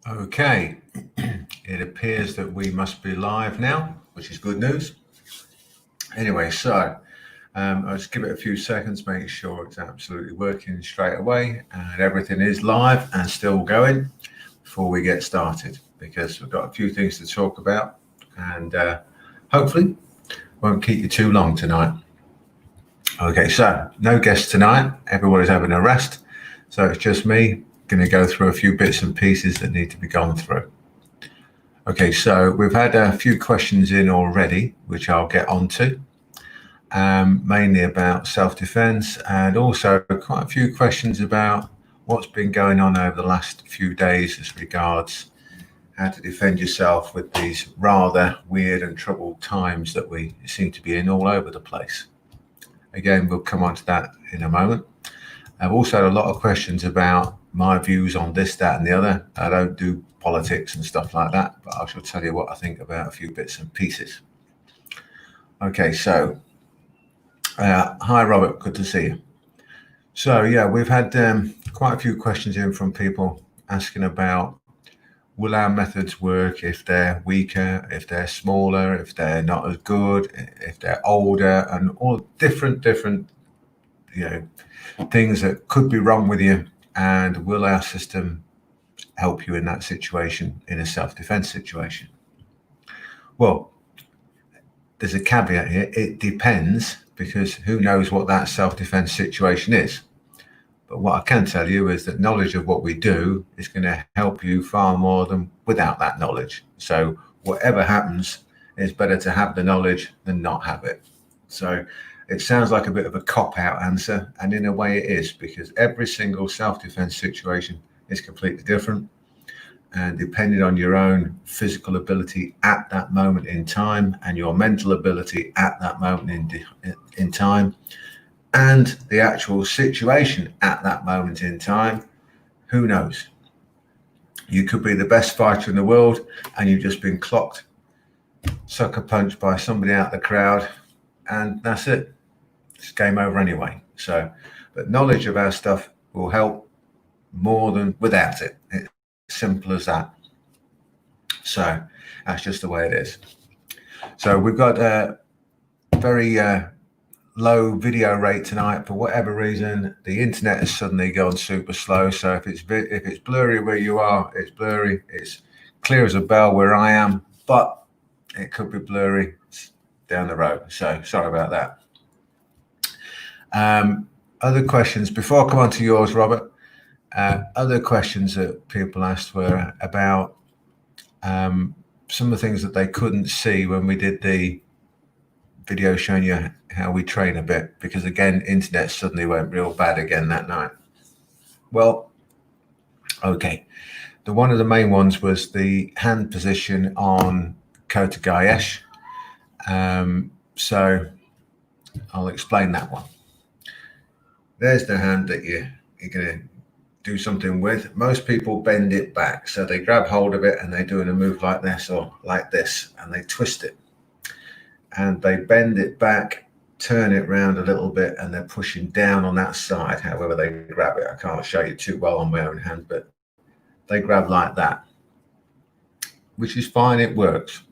Okay, it appears that we must be live now, which is good news. Anyway, I'll just give it a few seconds, make sure it's absolutely working straight away and everything is live and still going before we get started, because we've got a few things to talk about and hopefully won't keep you too long tonight. Okay, so no guests tonight. Everybody's having a rest. So it's just me going to go through a few bits and pieces that need to be gone through. Okay, so we've had a few questions in already, which I'll get onto, mainly about self-defense, and also quite a few questions about what's been going on over the last few days as regards how to defend yourself with these rather weird and troubled times that we seem to be in all over the place. Again, we'll come on to that in a moment. I've also had a lot of questions about my views on this, that, and the other. I don't do politics and stuff like that, but I shall tell you what I think about a few bits and pieces. Okay, so hi, Robert. Good to see you. So, yeah, we've had quite a few questions in from people asking about, will our methods work if they're weaker, if they're smaller, if they're not as good, if they're older, and all different things that could be wrong with you, and will our system help you in that situation, in a self-defense situation? Well, there's a caveat here. It depends, because who knows what that self-defense situation is. But what I can tell you is that knowledge of what we do is going to help you far more than without that knowledge. So whatever happens, it's better to have the knowledge than not have it. So it sounds like a bit of a cop-out answer, and in a way it is, because every single self-defense situation is completely different. And depending on your own physical ability at that moment in time, and your mental ability at that moment in time, and the actual situation at that moment in time, who knows? You could be the best fighter in the world and you've just been clocked, sucker punched by somebody out the crowd, and that's it. It's game over anyway. So, but knowledge of our stuff will help more than without it. It's simple as that. So that's just the way it is. So we've got a very low video rate tonight. For whatever reason, the internet has suddenly gone super slow. So if it's blurry where you are, it's blurry. It's clear as a bell where I am, but it could be blurry down the road. So sorry about that. Other questions before I come on to yours, Robert. Other questions that people asked were about some of the things that they couldn't see when we did the video showing you how we train a bit, because again, internet suddenly went real bad again that night. Well, okay. One of the main ones was the hand position on Kota Gaesh. So I'll explain that one. There's the hand that you're going to do something with. Most people bend it back. So they grab hold of it and they're doing a move like this or like this, and they twist it. And they bend it back, turn it round a little bit, and they're pushing down on that side. However they grab it, I can't show you too well on my own hand, but they grab like that, which is fine, it works.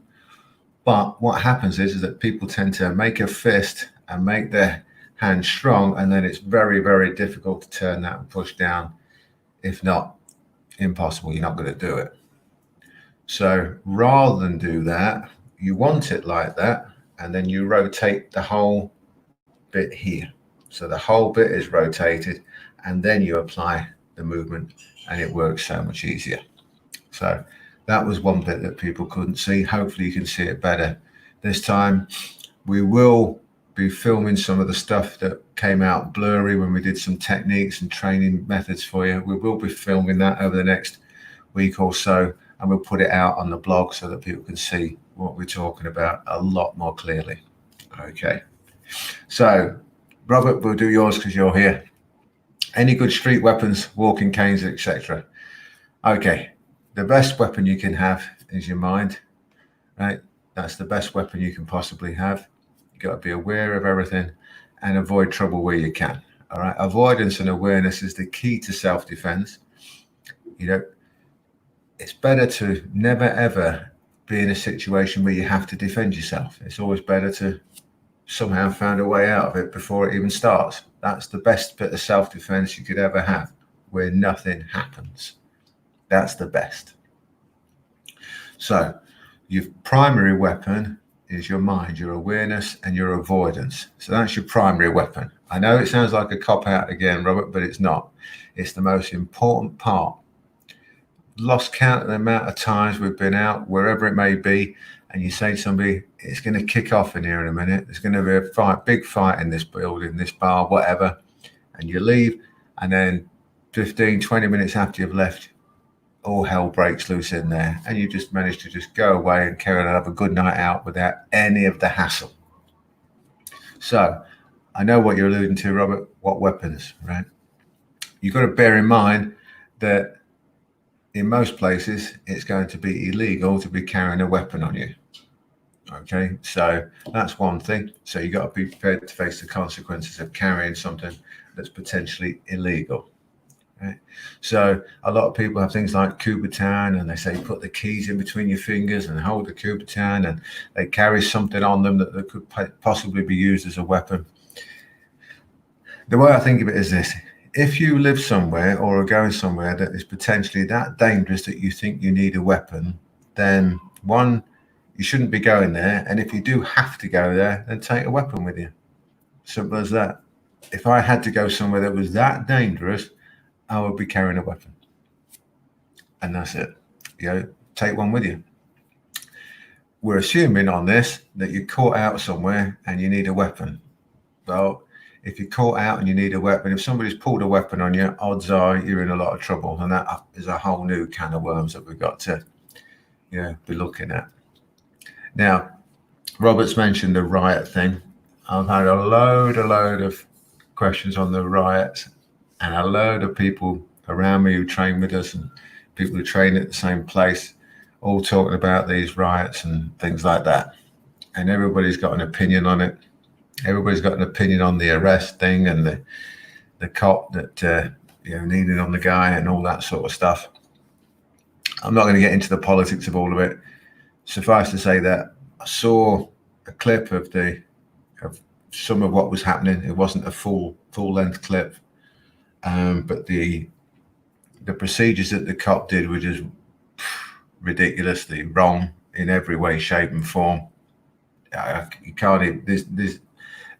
But what happens is that people tend to make a fist and make their hand strong, and then it's very, very difficult to turn that and push down. If not impossible, you're not going to do it. So rather than do that, you want it like that, and then you rotate the whole bit here. So the whole bit is rotated, and then you apply the movement, and it works so much easier. So that was one bit that people couldn't see. Hopefully you can see it better this time. We will be filming some of the stuff that came out blurry when we did some techniques and training methods for you. We will be filming that over the next week or so, and we'll put it out on the blog so that people can see what we're talking about a lot more clearly. Okay. So, Robert, we'll do yours because you're here. Any good street weapons, walking canes, etc.? Okay. The best weapon you can have is your mind, right? That's the best weapon you can possibly have. You've got to be aware of everything and avoid trouble where you can. All right. Avoidance and awareness is the key to self-defense. You know, it's better to never ever be in a situation where you have to defend yourself. It's always better to somehow find a way out of it before it even starts. That's the best bit of self-defense you could ever have, where nothing happens. That's the best. So your primary weapon is your mind, your awareness, and your avoidance. So that's your primary weapon. I know it sounds like a cop-out again, Robert, but it's not. It's the most important part. Lost count of the amount of times we've been out, wherever it may be, and you say to somebody, it's going to kick off in here in a minute. There's going to be a fight, big fight in this building, this bar, whatever. And you leave, and then 15, 20 minutes after you've left, all hell breaks loose in there, and you just manage to just go away and carry on and have a good night out without any of the hassle. So I know what you're alluding to, Robert. What weapons, right? You've got to bear in mind that in most places it's going to be illegal to be carrying a weapon on you. Okay, so that's one thing. So you've got to be prepared to face the consequences of carrying something that's potentially illegal. Right? So a lot of people have things like Kubotan, and they say put the keys in between your fingers and hold the Kubotan, and they carry something on them that could possibly be used as a weapon. The way I think of it is this: if you live somewhere or are going somewhere that is potentially that dangerous that you think you need a weapon, then one, you shouldn't be going there. And if you do have to go there, then take a weapon with you. Simple as that. If I had to go somewhere that was that dangerous, I would be carrying a weapon. And that's it. Take one with you. We're assuming on this that you're caught out somewhere and you need a weapon. Well, if you're caught out and you need a weapon, if somebody's pulled a weapon on you, odds are you're in a lot of trouble. And that is a whole new can of worms that we've got to be looking at. Now, Robert's mentioned the riot thing. I've had a load of questions on the riots, and a load of people around me who train with us and people who train at the same place, all talking about these riots and things like that. And everybody's got an opinion on it. Everybody's got an opinion on the arrest thing and the cop that needed on the guy and all that sort of stuff. I'm not going to get into the politics of all of it. Suffice to say that I saw a clip of some of what was happening. It wasn't a full length clip, but the procedures that the cop did were just ridiculously wrong in every way, shape, and form. You can't even,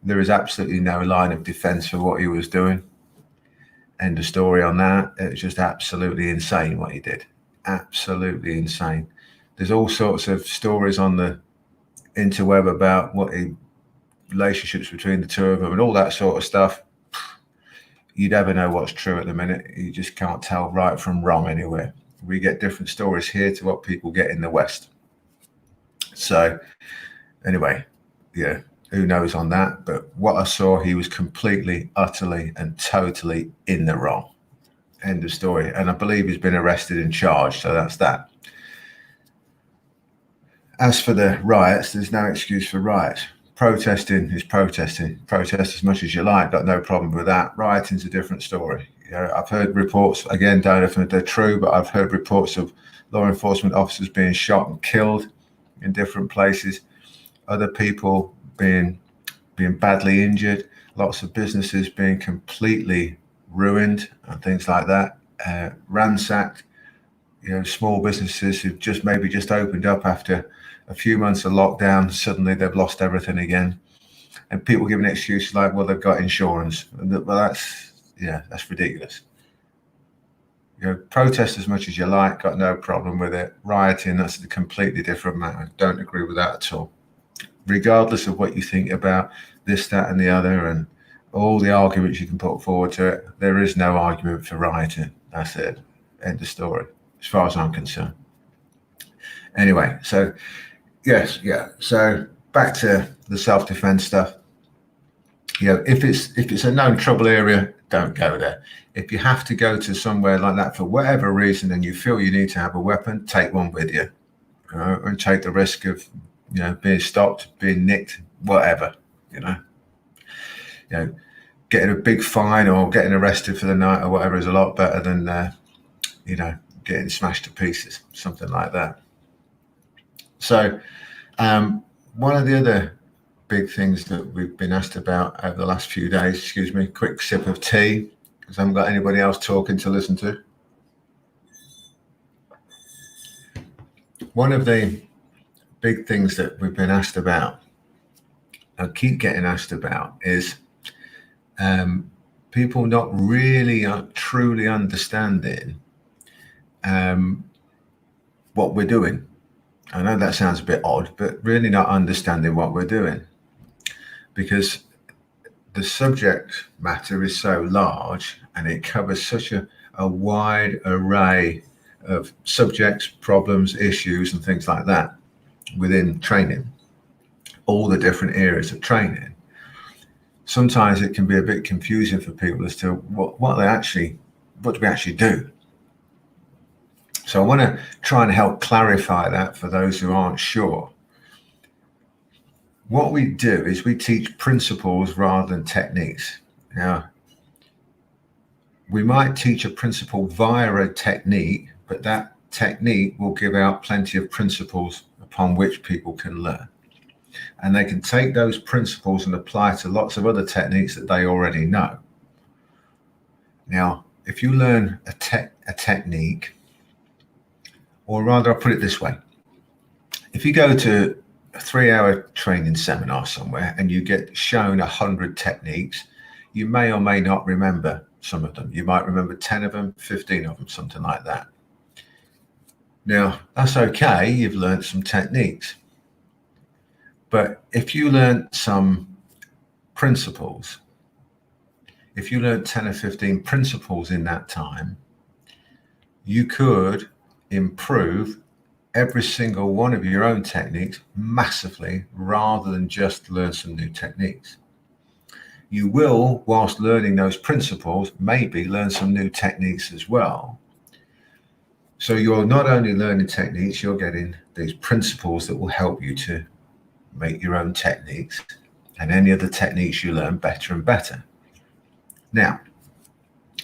there is absolutely no line of defense for what he was doing. End of story on that. It was just absolutely insane what he did. Absolutely insane. There's all sorts of stories on the interweb about relationships between the two of them and all that sort of stuff. You never know what's true at the minute. You just can't tell right from wrong anywhere. We get different stories here to what people get in the West. So anyway, who knows on that? But what I saw, he was completely, utterly, and totally in the wrong. End of story. And I believe he's been arrested and charged. So that's that. As for the riots, there's no excuse for riots. Protesting is protesting. Protest as much as you like. Got no problem with that. Rioting's a different story. I've heard reports, again, don't know if they're true, but I've heard reports of law enforcement officers being shot and killed in different places. Other people being badly injured. Lots of businesses being completely ruined and things like that. Ransacked. Small businesses who've just opened up after a few months of lockdown, suddenly they've lost everything again. And people giving excuses like, well, they've got insurance. Well, that's ridiculous. Protest as much as you like, got no problem with it. Rioting, that's a completely different matter. Don't agree with that at all. Regardless of what you think about this, that, and the other, and all the arguments you can put forward to it, there is no argument for rioting. That's it. End of story, as far as I'm concerned. Anyway, so so back to the self-defense stuff. If it's a known trouble area, don't go there. If you have to go to somewhere like that for whatever reason and you feel you need to have a weapon, take one with you, and take the risk of being stopped, being nicked, whatever. Getting a big fine or getting arrested for the night or whatever is a lot better than getting smashed to pieces, something like that. So one of the other big things that we've been asked about over the last few days, excuse me, quick sip of tea, because I haven't got anybody else talking to listen to. One of the big things that we've been asked about, and keep getting asked about, is people not really truly understanding what we're doing. I know that sounds a bit odd, but really not understanding what we're doing, because the subject matter is so large and it covers such a wide array of subjects, problems, issues, and things like that within training, all the different areas of training. Sometimes it can be a bit confusing for people as to what do we actually do. So I want to try and help clarify that for those who aren't sure. What we do is we teach principles rather than techniques. Now, we might teach a principle via a technique, but that technique will give out plenty of principles upon which people can learn. And they can take those principles and apply to lots of other techniques that they already know. Now, if you learn a technique, or rather, I'll put it this way. If you go to a 3-hour training seminar somewhere and you get shown 100 techniques, you may or may not remember some of them. You might remember 10 of them, 15 of them, something like that. Now, that's okay. You've learned some techniques. But if you learn some principles, if you learn 10 or 15 principles in that time, you could improve every single one of your own techniques massively rather than just learn some new techniques. You will, whilst learning those principles, maybe learn some new techniques as well. So you're not only learning techniques, you're getting these principles that will help you to make your own techniques and any other techniques you learn better and better. Now,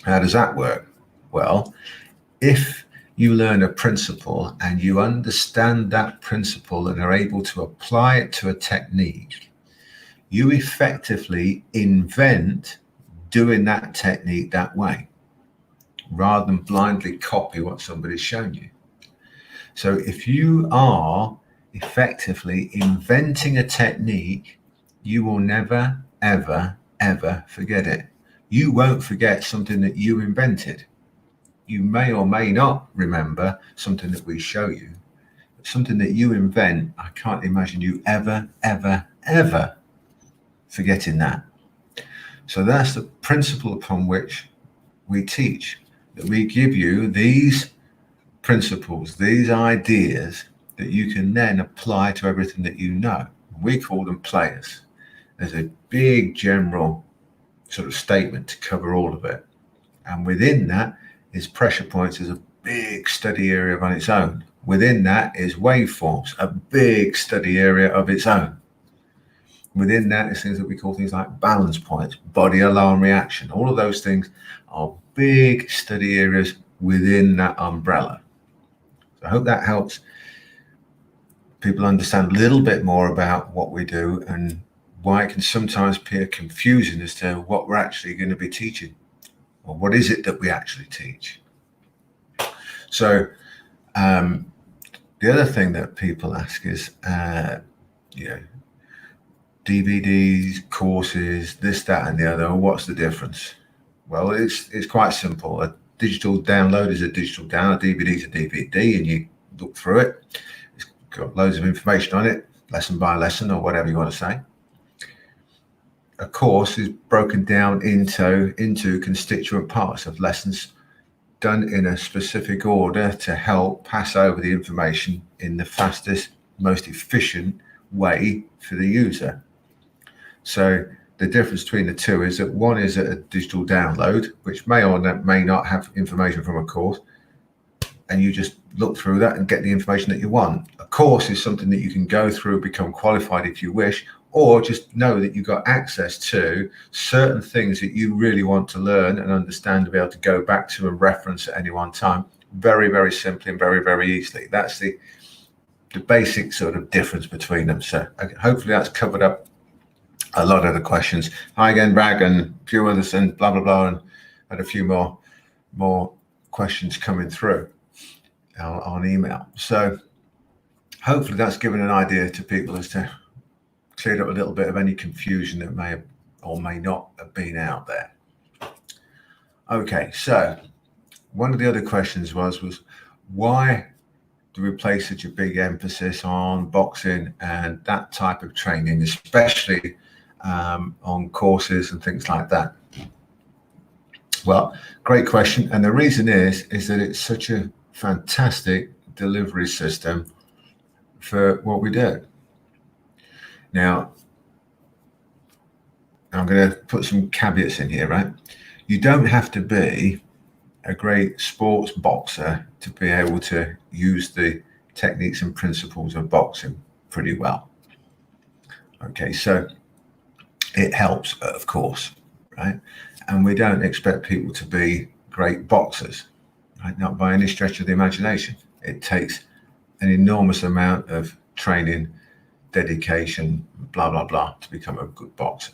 how does that work? Well, if you learn a principle and you understand that principle and are able to apply it to a technique, you effectively invent doing that technique that way, rather than blindly copy what somebody's shown you. So if you are effectively inventing a technique, you will never, ever, ever forget it. You won't forget something that you invented. You may or may not remember something that we show you, but something that you invent, I can't imagine you ever, ever, ever forgetting that. So that's the principle upon which we teach, that we give you these principles, these ideas that you can then apply to everything that you know. We call them players. There's a big general sort of statement to cover all of it. And within that is pressure points as a big study area on its own. Within that is waveforms, a big study area of its own. Within that is things that we call things like balance points, body alarm reaction. All of those things are big study areas within that umbrella. So I hope that helps people understand a little bit more about what we do and why it can sometimes appear confusing as to what we're actually going to be teaching, or what is it that we actually teach. So the other thing that people ask is, DVDs, courses, this, that, and the other. What's the difference? Well, it's quite simple. A digital download is a digital download. DVD is a DVD, and you look through it. It's got loads of information on it, lesson by lesson, or whatever you want to say. A course is broken down into constituent parts of lessons done in a specific order to help pass over the information in the fastest, most efficient way for the user. So the difference between the two is that one is a digital download, which may or may not have information from a course, and you just look through that and get the information that you want. A course is something that you can go through, become qualified if you wish, or just know that you've got access to certain things that you really want to learn and understand, to be able to go back to and reference at any one time very, very simply and very, very easily. That's the basic sort of difference between them. So hopefully that's covered up a lot of the questions. Hi again, Bragg, and a few others, and blah, blah, blah, and had a few more questions coming through on email. So hopefully that's given an idea to people as to cleared up a little bit of any confusion that may have or may not have been out there. Okay, so one of the other questions was why do we place such a big emphasis on boxing and that type of training, especially on courses and things like that? Well, great question. And the reason is that it's such a fantastic delivery system for what we do. Now, I'm going to put some caveats in here, right? You don't have to be a great sports boxer to be able to use the techniques and principles of boxing pretty well. Okay, so it helps, of course, right? And we don't expect people to be great boxers, right? Not by any stretch of the imagination. It takes an enormous amount of training, dedication, blah, blah, blah, to become a good boxer.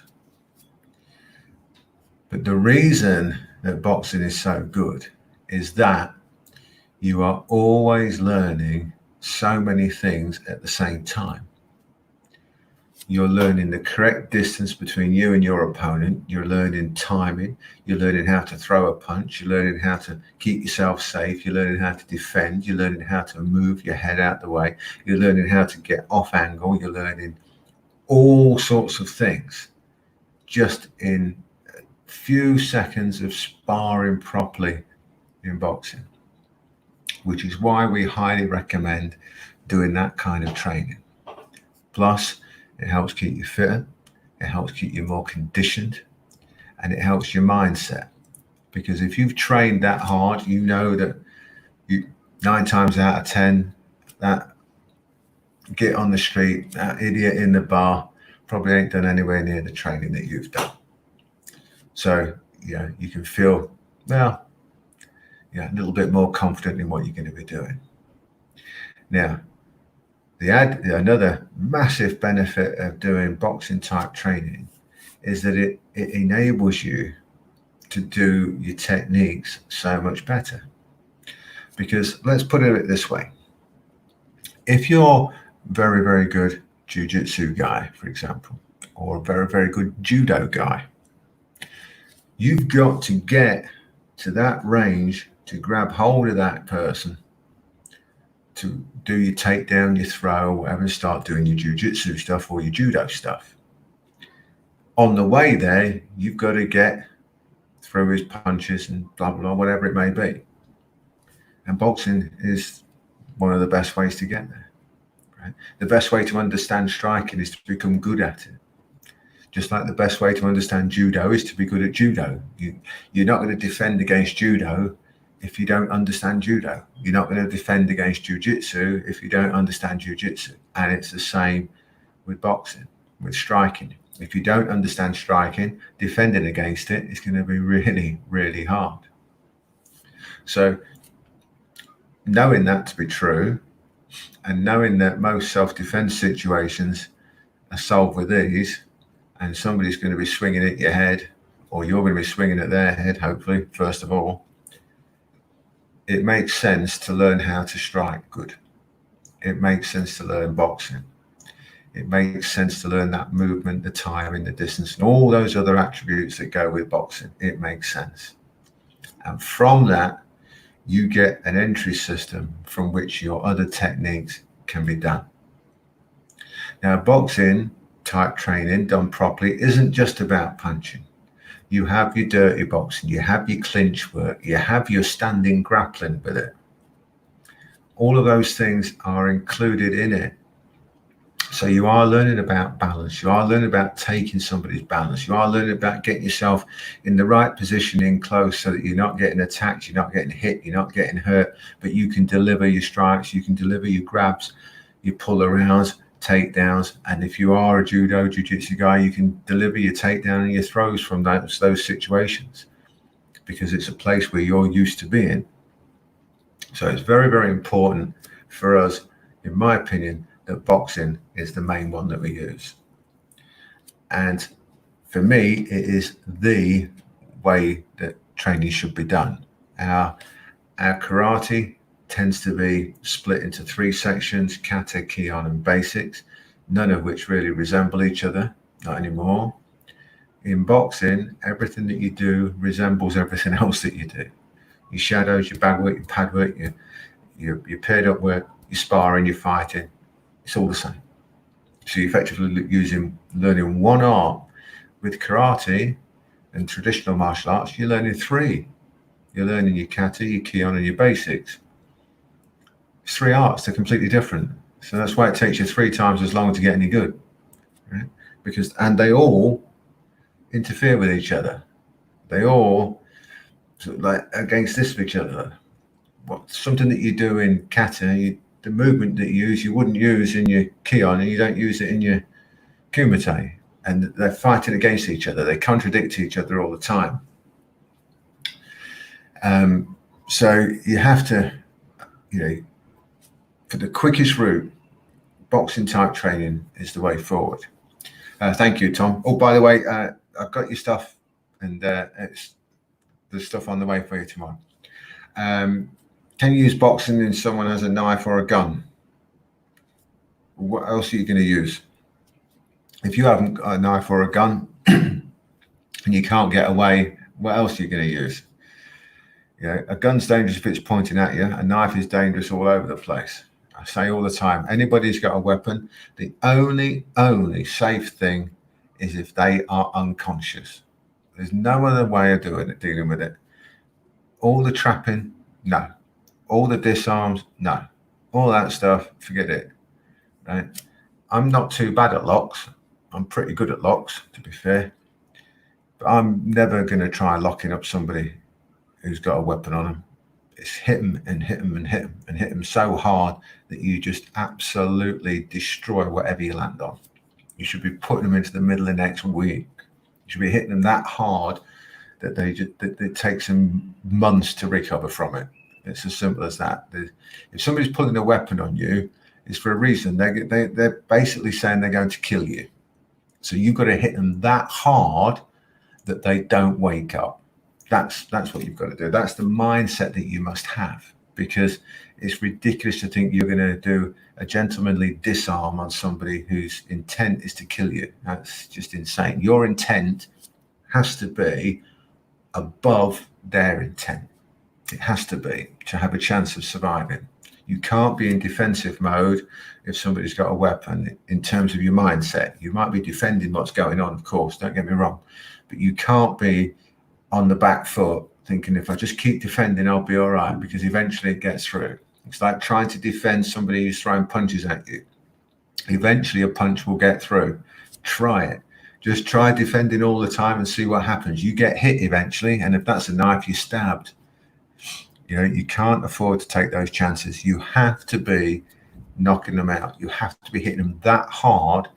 But the reason that boxing is so good is that you are always learning so many things at the same time. You're learning the correct distance between you and your opponent. You're learning timing. You're learning how to throw a punch. You're learning how to keep yourself safe. You're learning how to defend. You're learning how to move your head out the way. You're learning how to get off angle. You're learning all sorts of things just in a few seconds of sparring properly in boxing, which is why we highly recommend doing that kind of training. Plus, it helps keep you fitter, it helps keep you more conditioned, and it helps your mindset. Because if you've trained that hard, you know that 9 times out of 10, that git on the street, that idiot in the bar, probably ain't done anywhere near the training that you've done. So, you can feel, a little bit more confident in what you're going to be doing. Now, another massive benefit of doing boxing type training is that it enables you to do your techniques so much better. Because let's put it this way. If you're very, very good jiu-jitsu guy, for example, or a very, very good judo guy, you've got to get to that range to grab hold of that person, to do your takedown, your throw, or whatever, and start doing your jiu-jitsu stuff or your judo stuff. On the way there, you've got to get through his punches and blah, blah, blah, whatever it may be. And boxing is one of the best ways to get there. Right? The best way to understand striking is to become good at it. Just like the best way to understand judo is to be good at judo. You're not going to defend against judo if you don't understand judo. You're not going to defend against jiu-jitsu if you don't understand jiu-jitsu. And it's the same with boxing, with striking. If you don't understand striking, defending against it is going to be really, really hard. So knowing that to be true, and knowing that most self-defense situations are solved with ease, and somebody's going to be swinging at your head, or you're going to be swinging at their head, hopefully, first of all, it makes sense to learn how to strike good. It makes sense to learn boxing. It makes sense to learn that movement, the timing, the distance, and all those other attributes that go with boxing. It makes sense. And from that, you get an entry system from which your other techniques can be done. Now, boxing type training done properly isn't just about punching. You have your dirty boxing, you have your clinch work, you have your standing grappling with it. All of those things are included in it. So you are learning about balance. You are learning about taking somebody's balance. You are learning about getting yourself in the right position in close so that you're not getting attacked, you're not getting hit, you're not getting hurt, but you can deliver your strikes, you can deliver your grabs, your pull arounds, takedowns. And if you are a judo, jiu-jitsu guy, you can deliver your takedown and your throws from those situations, because it's a place where you're used to being. So it's very, very important for us, in my opinion, that boxing is the main one that we use. And for me, it is the way that training should be done. Our, our karate tends to be split into three sections: kata, kion, and basics, none of which really resemble each other, not anymore. In boxing, everything that you do resembles everything else that you do. Your shadows, your bag work, your pad work, your paired up work, your sparring, your fighting, it's all the same. So you're effectively learning one art. With karate and traditional martial arts, you're learning three. You're learning your kata, your kion, and your basics. It's three arts, they're completely different. So that's why it takes you 3 times as long to get any good. Right? And they all interfere with each other. They all sort of like against this of each other. Something that you do in kata, the movement that you use, you wouldn't use in your kion, and you don't use it in your kumite. And they're fighting against each other. They contradict each other all the time. So you have to, for the quickest route, boxing type training is the way forward. Thank you, Tom. Oh, by the way, I've got your stuff, and there's stuff on the way for you tomorrow. Can you use boxing if someone has a knife or a gun? What else are you going to use? If you haven't got a knife or a gun and you can't get away, what else are you going to use? A gun's dangerous if it's pointing at you. A knife is dangerous all over the place. I say all the time, anybody who's got a weapon, the only safe thing is if they are unconscious. There's no other way of dealing with it. All the trapping, no. All the disarms, no. All that stuff, forget it. Right? I'm not too bad at locks. I'm pretty good at locks, to be fair. But I'm never going to try locking up somebody who's got a weapon on them. It's hit them and hit them and hit them and hit them so hard that you just absolutely destroy whatever you land on. You should be putting them into the middle of next week. You should be hitting them that hard that it takes them months to recover from it. It's as simple as that. If somebody's pulling a weapon on you, it's for a reason. They're basically saying they're going to kill you. So you've got to hit them that hard that they don't wake up. That's what you've got to do. That's the mindset that you must have, because it's ridiculous to think you're going to do a gentlemanly disarm on somebody whose intent is to kill you. That's just insane. Your intent has to be above their intent. It has to be to have a chance of surviving. You can't be in defensive mode if somebody's got a weapon. In terms of your mindset, you might be defending what's going on, of course, don't get me wrong, but you can't be on the back foot thinking, if I just keep defending, I'll be all right, because eventually it gets through. It's like trying to defend somebody who's throwing punches at you. Eventually a punch will get through. Try it. Just try defending all the time and see what happens. You get hit eventually, and if that's a knife, you're stabbed. You can't afford to take those chances. You have to be knocking them out. You have to be hitting them that hard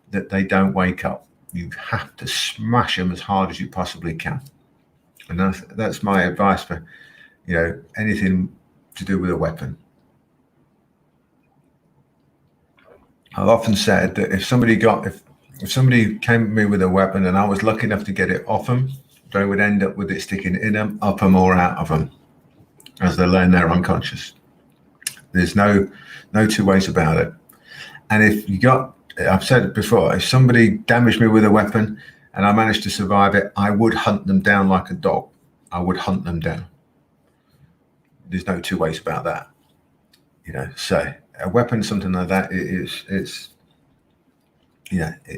that they don't wake up. You have to smash them as hard as you possibly can. And that's my advice for, anything to do with a weapon. I've often said that if somebody came at me with a weapon and I was lucky enough to get it off them, they would end up with it sticking in them, up them, or out of them, as they learn they're unconscious. There's no two ways about it. And I've said it before, if somebody damaged me with a weapon and I managed to survive it, I would hunt them down like a dog. I would hunt them down. There's no two ways about that. So a weapon, something like that, it's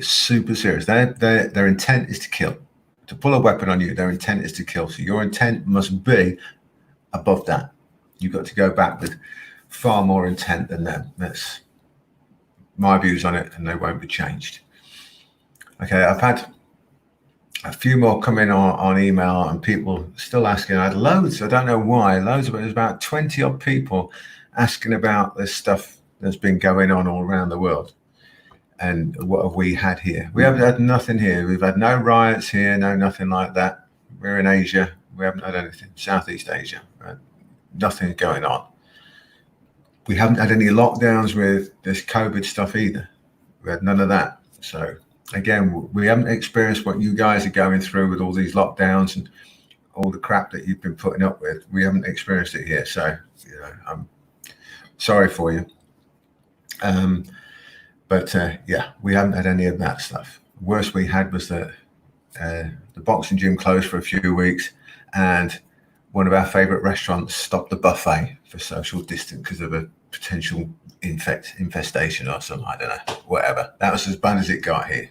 super serious. Their intent is to kill. To pull a weapon on you, their intent is to kill. So your intent must be above that. You've got to go back with far more intent than them. That's my views on it, and they won't be changed. Okay, I've had a few more come in on email, and people still asking. I had loads. I don't know why. Loads of it. There's about 20 odd people asking about this stuff that's been going on all around the world. And what have we had here? We haven't had nothing here. We've had no riots here, nothing like that. We're in Asia. We haven't had anything. Southeast Asia. Right? Nothing going on. We haven't had any lockdowns with this COVID stuff either. We had none of that. So again, we haven't experienced what you guys are going through with all these lockdowns and all the crap that you've been putting up with. We haven't experienced it here. So, I'm sorry for you. But yeah, we haven't had any of that stuff. The worst we had was that the boxing gym closed for a few weeks, and one of our favorite restaurants stopped the buffet for social distance because of a potential infestation or something. I don't know, whatever. That was as bad as it got here.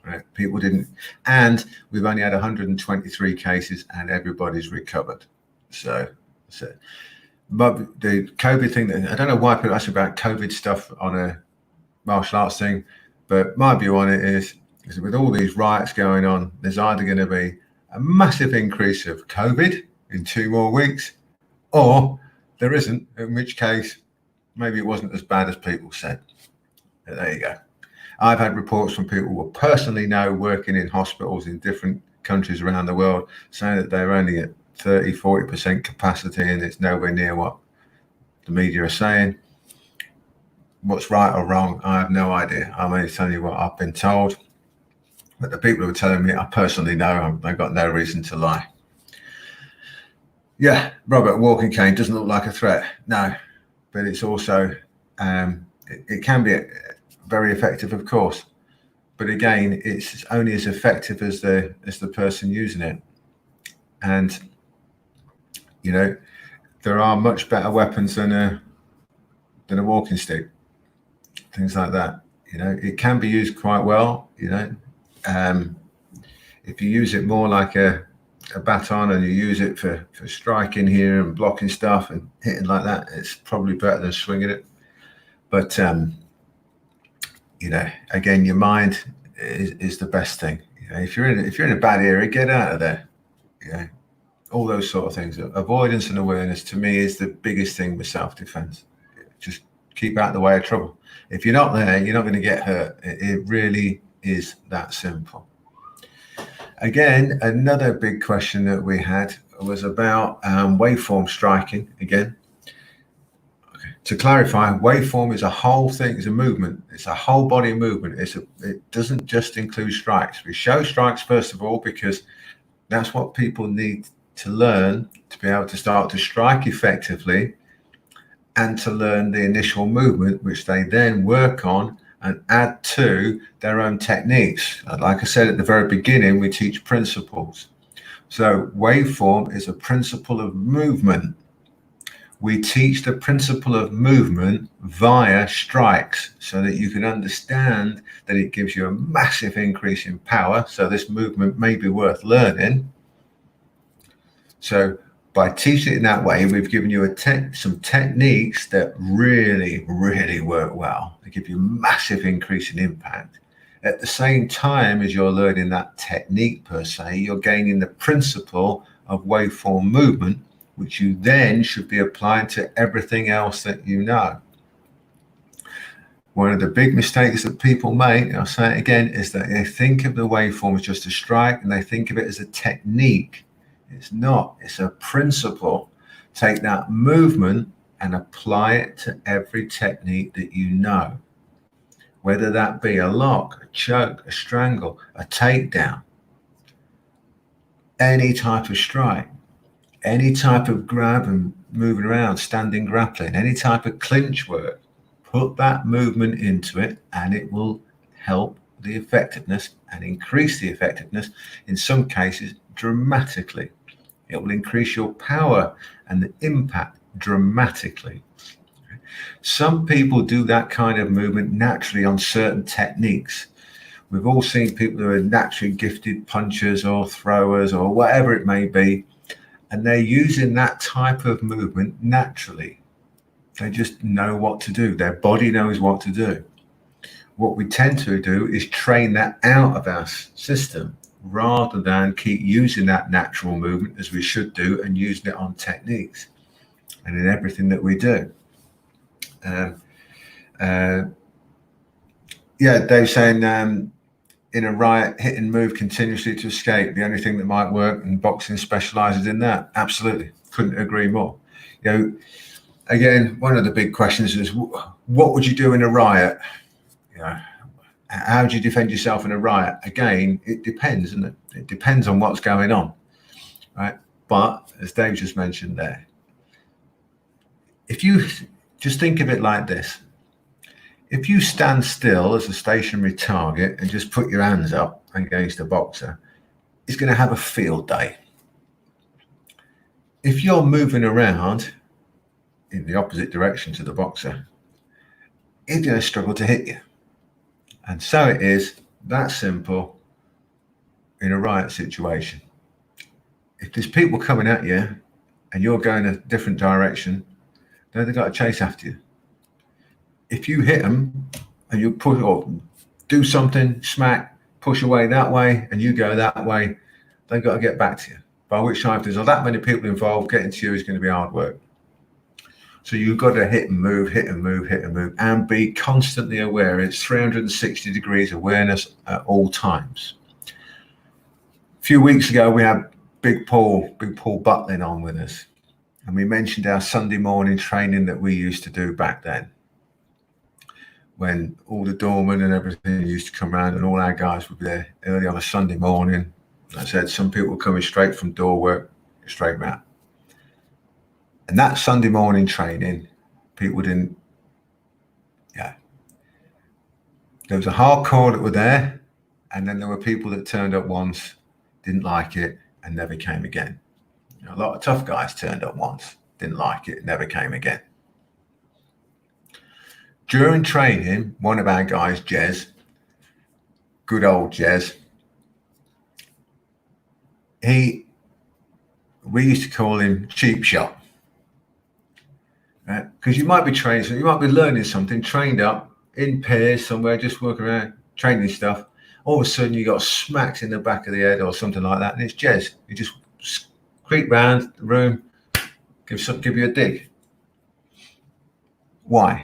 Right? People didn't, and we've only had 123 cases, and everybody's recovered. So but the COVID thing, I don't know why people ask about COVID stuff on a martial arts thing, but my view on it is with all these riots going on, there's either going to be a massive increase of COVID in 2 more weeks, or there isn't, in which case maybe it wasn't as bad as people said. But there you go. I've had reports from people who personally know working in hospitals in different countries around the world saying that they're only at 30-40% capacity, and it's nowhere near what the media are saying. What's right or wrong, I have no idea. I'm only telling you what I've been told. But the people who are telling me, I personally know. I've got no reason to lie. Yeah, Robert, walking cane doesn't look like a threat. No, but it's also, it can be very effective, of course. But again, it's only as effective as the person using it. And, there are much better weapons than a walking stick. Things like that. It can be used quite well. If you use it more like a baton and you use it for striking here and blocking stuff and hitting like that, it's probably better than swinging it. But again, your mind is the best thing. If you're in a bad area, get out of there. All those sort of things. Avoidance and awareness to me is the biggest thing with self-defense. Just keep out of the way of trouble. If you're not there, you're not going to get hurt. It really is that simple. Again, another big question that we had was about waveform striking. Again, to clarify, waveform is a whole thing. It's a movement. It's a whole body movement. It doesn't just include strikes. We show strikes first of all because that's what people need to learn to be able to start to strike effectively, and to learn the initial movement, which they then work on and add to their own techniques. Like I said at the very beginning, we teach principles. So waveform is a principle of movement. We teach the principle of movement via strikes so that you can understand that it gives you a massive increase in power. So this movement may be worth learning. So by teaching it in that way, we've given you some techniques that really, really work well. They give you a massive increase in impact. At the same time as you're learning that technique per se, you're gaining the principle of waveform movement, which you then should be applying to everything else that you know. One of the big mistakes that people make, I'll say it again, is that they think of the waveform as just a strike, and they think of it as a technique. It's not. It's a principle. Take that movement and apply it to every technique that you know, whether that be a lock, a choke, a strangle, a takedown, any type of strike, any type of grab and moving around, standing grappling, any type of clinch work. Put that movement into it, and it will help the effectiveness and increase the effectiveness, in some cases dramatically. It will increase your power and the impact dramatically. Some people do that kind of movement naturally on certain techniques. We've all seen people who are naturally gifted punchers or throwers or whatever it may be, and they're using that type of movement naturally. They just know what to do. Their body knows what to do. What we tend to do is train that out of our system, rather than keep using that natural movement as we should do and using it on techniques and in everything that we do. Dave's saying in a riot, hit and move continuously to escape, the only thing that might work, and boxing specializes in that. Absolutely. Couldn't agree more. again, one of the big questions is, what would you do in a riot? You know, how do you defend yourself in a riot? Again, it depends, isn't it? It depends on what's going on, right? But as Dave just mentioned there, if you just think of it like this, if you stand still as a stationary target and just put your hands up against a boxer, he's going to have a field day. If you're moving around in the opposite direction to the boxer, he's going to struggle to hit you. And so it is that simple in a riot situation. If there's people coming at you and you're going a different direction, then they've got to chase after you. If you hit them and you push or do something, smack, push away that way, and you go that way, they've got to get back to you. By which time, if there's that many people involved, getting to you is going to be hard work. So you've got to hit and move, hit and move, hit and move, and be constantly aware. It's 360 degrees awareness at all times. A few weeks ago, we had Big Paul Butlin on with us, and we mentioned our Sunday morning training that we used to do back then, when all the doormen and everything used to come around, and all our guys would be there early on a Sunday morning. I said some people were coming straight from door work, straight round. And that Sunday morning training, people didn't, there was a hardcore that were there, and then there were people that turned up once, didn't like it, and never came again. A lot of tough guys turned up once, didn't like it, never came again. During training, one of our guys, Jez, good old Jez, we used to call him cheap shot. Right? Because you might be trained, so you might be learning something, trained up in pairs somewhere, just working around, training stuff. All of a sudden, you got smacked in the back of the head or something like that, and it's Jez. You just creep round the room, give you a dig. Why?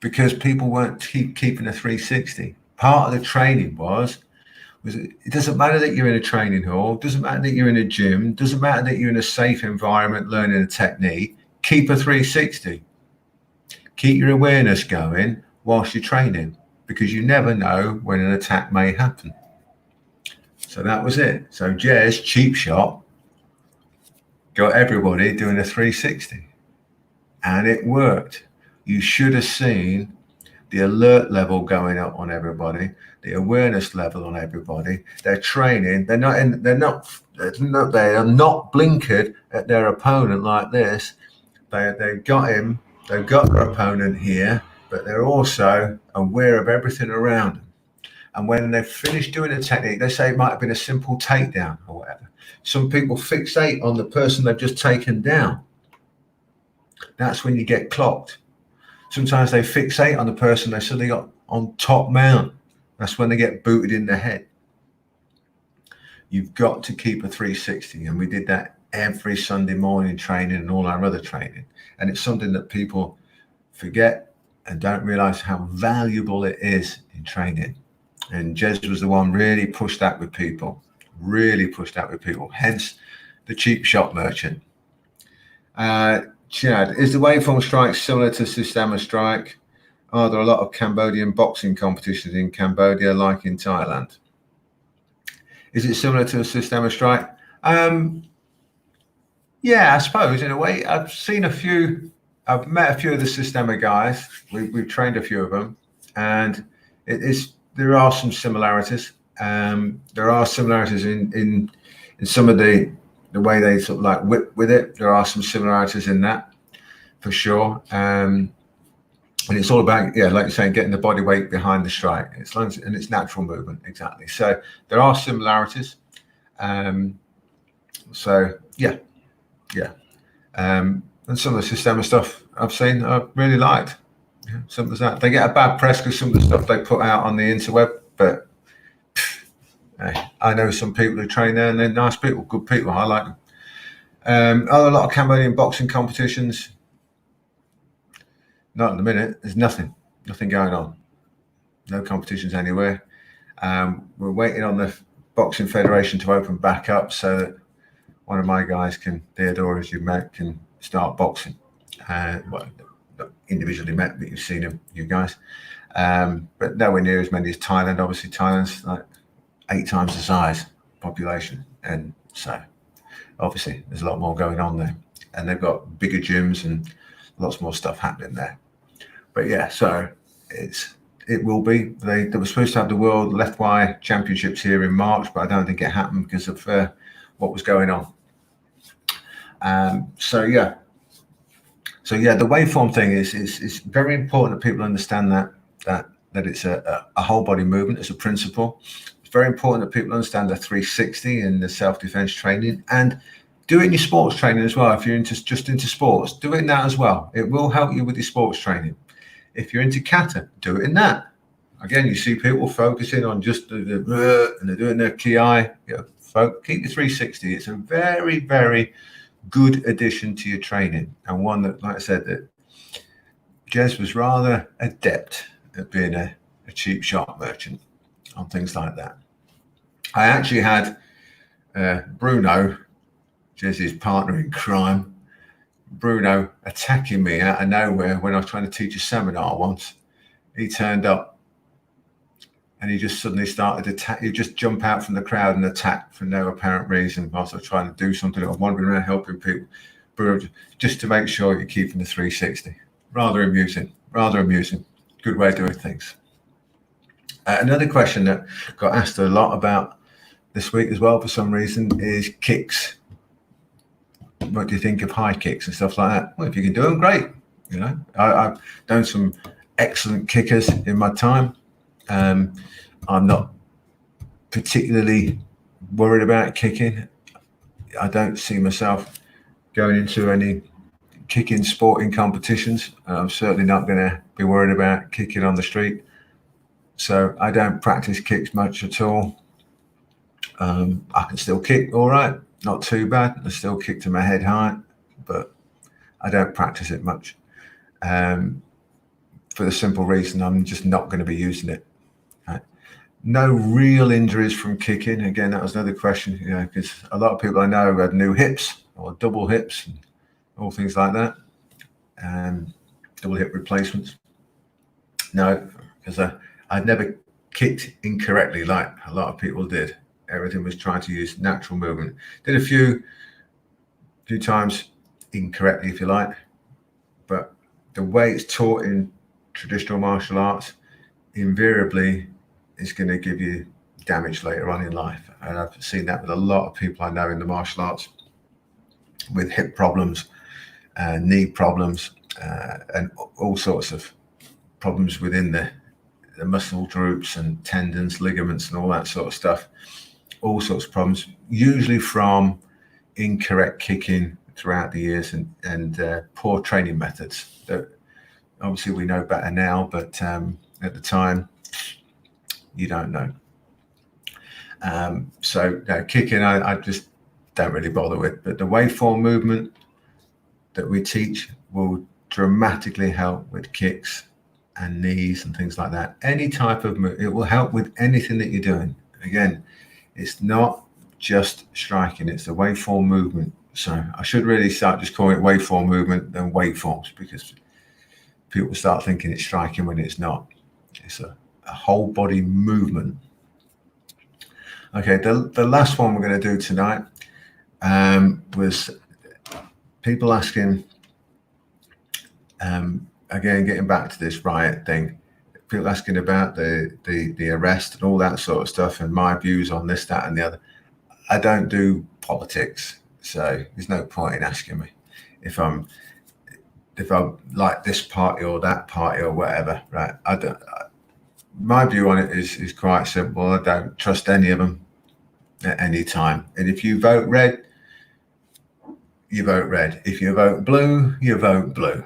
Because people weren't keeping a 360. Part of the training was it doesn't matter that you're in a training hall, doesn't matter that you're in a gym, doesn't matter that you're in a safe environment learning a technique, keep a 360. Keep your awareness going whilst you're training, because you never know when an attack may happen. So that was it. So Jez, cheap shot, got everybody doing a 360. And it worked. You should have seen the alert level going up on everybody, the awareness level on everybody. They're training. They are not blinkered at their opponent like this. They've got him. They've got their opponent here, but they're also aware of everything around them. And when they've finished doing a technique, they say it might have been a simple takedown or whatever. Some people fixate on the person they've just taken down. That's when you get clocked. Sometimes they fixate on the person they suddenly got on top mount. That's when they get booted in the head. You've got to keep a 360. And we did that every Sunday morning training and all our other training. And it's something that people forget and don't realize how valuable it is in training. And Jez was the one really pushed that with people, hence the cheap shot merchant. Chad, is the waveform strike similar to Systema strike? Are there a lot of Cambodian boxing competitions in Cambodia like in Thailand? Is it similar to a Systema strike? Yeah, I suppose in a way. I've seen a few. I've met a few of the Systema guys. We've trained a few of them, and there are some similarities. There are similarities in some of the way they sort of like whip with it. There are some similarities in that, for sure. And it's all about, like you're saying, getting the body weight behind the strike. It's natural movement, exactly. So there are similarities. And some of the Systema stuff I've seen, I've really liked. Yeah, simple as that. They get a bad press because some of the stuff they put out on the interweb, but I know some people who train there and they're nice people, good people. I like them. Are there a lot of Cambodian boxing competitions? Not at the minute. There's nothing going on. No competitions anywhere. We're waiting on the Boxing Federation to open back up so that one of my guys Theodore, as you met, can start boxing. Well, not individually met, but you've seen them, you guys. But nowhere near as many as Thailand. Obviously, Thailand's like 8 times the size population, and so obviously there's a lot more going on there, and they've got bigger gyms and lots more stuff happening there. But yeah, so it will be. They were supposed to have the World Left Y Championships here in March, but I don't think it happened because of what was going on. So yeah, the waveform thing is very important that people understand that it's a whole body movement as a principle. It's very important that people understand the 360 and the self-defense training, and do it in your sports training as well. If you're just into sports, do it in that as well. It will help you with your sports training. If you're into kata, do it in that. Again, you see people focusing on just and they're doing their ki. Keep the 360. It's a very, very good addition to your training, and one that, like I said, that Jez was rather adept at being a cheap shot merchant on things like that. I actually had Bruno, Jez's partner in crime, Bruno, attacking me out of nowhere when I was trying to teach a seminar once. He turned up and he just suddenly started to attack. He'd just jump out from the crowd and attack for no apparent reason. Whilst I was trying to do something, I was wandering around helping people. Bruno, just to make sure you're keeping the 360. Rather amusing. Good way of doing things. Another question that got asked a lot about this week as well for some reason is kicks. What do you think of high kicks and stuff like that? Well, if you can do them, great. I've done some excellent kickers in my time. I'm not particularly worried about kicking. I don't see myself going into any kicking sporting competitions. I'm certainly not going to be worried about kicking on the street. So I don't practice kicks much at all. I can still kick all right. Not too bad. I still kick to my head height, but I don't practice it much for the simple reason I'm just not going to be using it. Right? No real injuries from kicking. Again, that was another question, because a lot of people I know have had new hips or double hips and all things like that, double hip replacements. No, because I'd never kicked incorrectly like a lot of people did. Everything was trying to use natural movement. Did a few times incorrectly, if you like, but the way it's taught in traditional martial arts invariably is going to give you damage later on in life. And I've seen that with a lot of people I know in the martial arts with hip problems, knee problems, and all sorts of problems within the muscle groups and tendons, ligaments, and all that sort of stuff. All sorts of problems, usually from incorrect kicking throughout the years and poor training methods. That obviously we know better now, but at the time, you don't know. So kicking, I just don't really bother with. But the waveform movement that we teach will dramatically help with kicks and knees and things like that. Any type of move, it will help with anything that you're doing. Again, it's not just striking, it's the waveform movement. So I should really start just calling it waveform movement than waveforms, because people start thinking it's striking when it's not. It's a whole body movement. Okay, the last one we're going to do tonight was people asking, again, getting back to this riot thing, people asking about the arrest and all that sort of stuff and my views on this, that, and the other. I don't do politics, so there's no point in asking me if I'm like this party or that party or whatever, right? My view on it is quite simple. I don't trust any of them at any time. And if you vote red, you vote red. If you vote blue, you vote blue.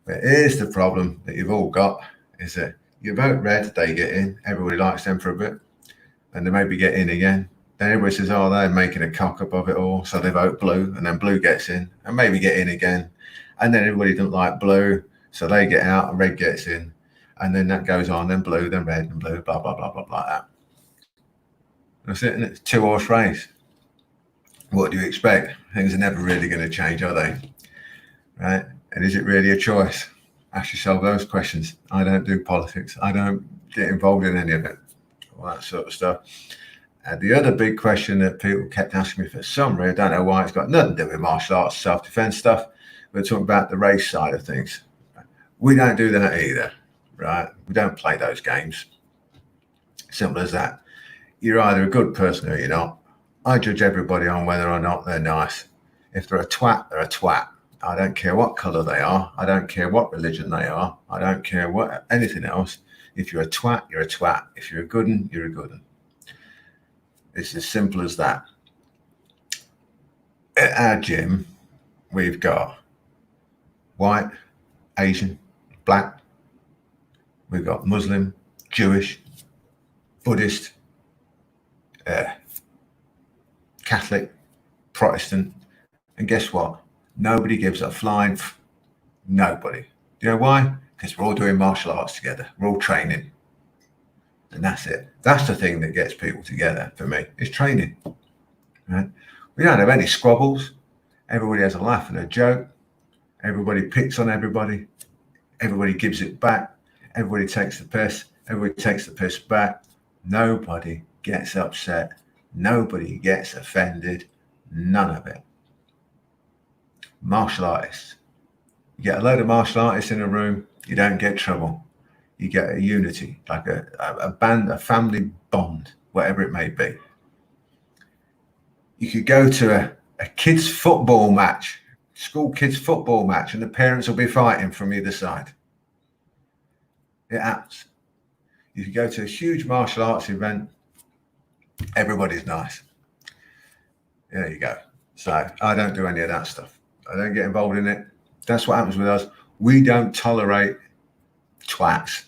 But here's the problem that you've all got, is that you vote red, they get in, everybody likes them for a bit, and they maybe get in again. Then everybody says, oh, they're making a cock up of it all, so they vote blue, and then blue gets in, and maybe get in again. And then everybody doesn't like blue, so they get out, and red gets in. And then that goes on, then blue, then red, and blue, blah, blah, blah, blah, blah, like that. That's it, and it's a 2-horse race. What do you expect? Things are never really going to change, are they? Right? And is it really a choice? Ask yourself those questions. I don't do politics. I don't get involved in any of it, all that sort of stuff. And the other big question that people kept asking me for some reason, I don't know why, it's got nothing to do with martial arts, self-defense stuff. We're talking about the race side of things. We don't do that either, right? We don't play those games. Simple as that. You're either a good person or you're not. I judge everybody on whether or not they're nice. If they're a twat, they're a twat. I don't care what colour they are. I don't care what religion they are. I don't care what anything else. If you're a twat, you're a twat. If you're a good un, you're a good un. It's as simple as that. At our gym, we've got white, Asian, black. We've got Muslim, Jewish, Buddhist, Catholic, Protestant. And guess what? Nobody gives a flying nobody. You know why? Because we're all doing martial arts together. We're all training. And that's it. That's the thing that gets people together for me, is training. Right? We don't have any squabbles. Everybody has a laugh and a joke. Everybody picks on everybody. Everybody gives it back. Everybody takes the piss. Everybody takes the piss back. Nobody gets upset. Nobody gets offended. None of it. Martial artists. You get a load of martial artists in a room, you don't get trouble. You get a unity, like a band, a family bond, whatever it may be. You could go to a kids' football match, school kids' football match, and the parents will be fighting from either side. It happens. You could go to a huge martial arts event, everybody's nice. There you go. So I don't do any of that stuff. I don't get involved in it. That's what happens with us. We don't tolerate twats,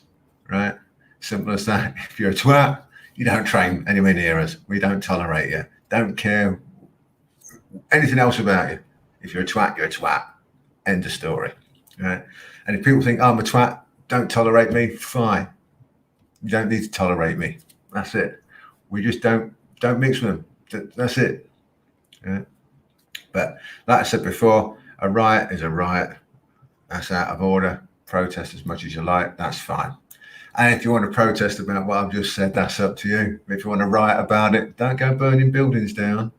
right? Simple as that. If you're a twat, you don't train anywhere near us. We don't tolerate you. Don't care anything else about you. If you're a twat, you're a twat. End of story, right? And if people think, oh, I'm a twat, don't tolerate me, fine. You don't need to tolerate me. That's it. We just don't mix with them. That's it. Yeah. But like I said before, a riot is a riot. That's out of order. Protest as much as you like. That's fine. And if you want to protest about what I've just said, that's up to you. If you want to riot about it, don't go burning buildings down.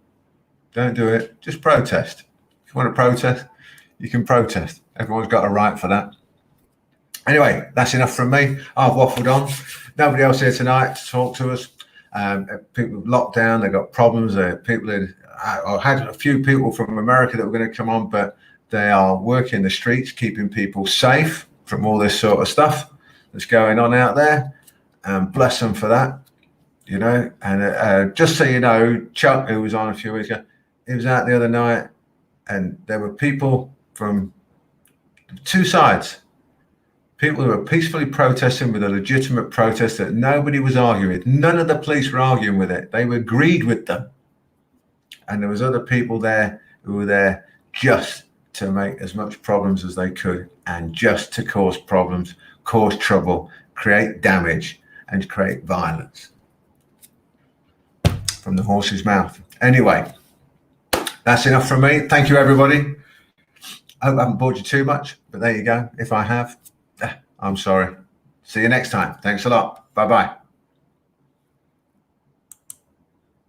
Don't do it. Just protest. If you want to protest, you can protest. Everyone's got a right for that. Anyway, that's enough from me. I've waffled on. Nobody else here tonight to talk to us. People locked down. They've got problems. I had a few people from America that were going to come on, but they are working the streets, keeping people safe from all this sort of stuff that's going on out there. Bless them for that, you know. And just so you know, Chuck, who was on a few weeks ago, he was out the other night, and there were people from two sides. People who were peacefully protesting with a legitimate protest that nobody was arguing with. None of the police were arguing with it. They agreed with them. And there was other people there who were there just to make as much problems as they could, and just to cause problems, cause trouble, create damage, and create violence. From the horse's mouth. Anyway, that's enough from me. Thank you, everybody. I hope I haven't bored you too much, but there you go. If I have, I'm sorry. See you next time. Thanks a lot. Bye-bye.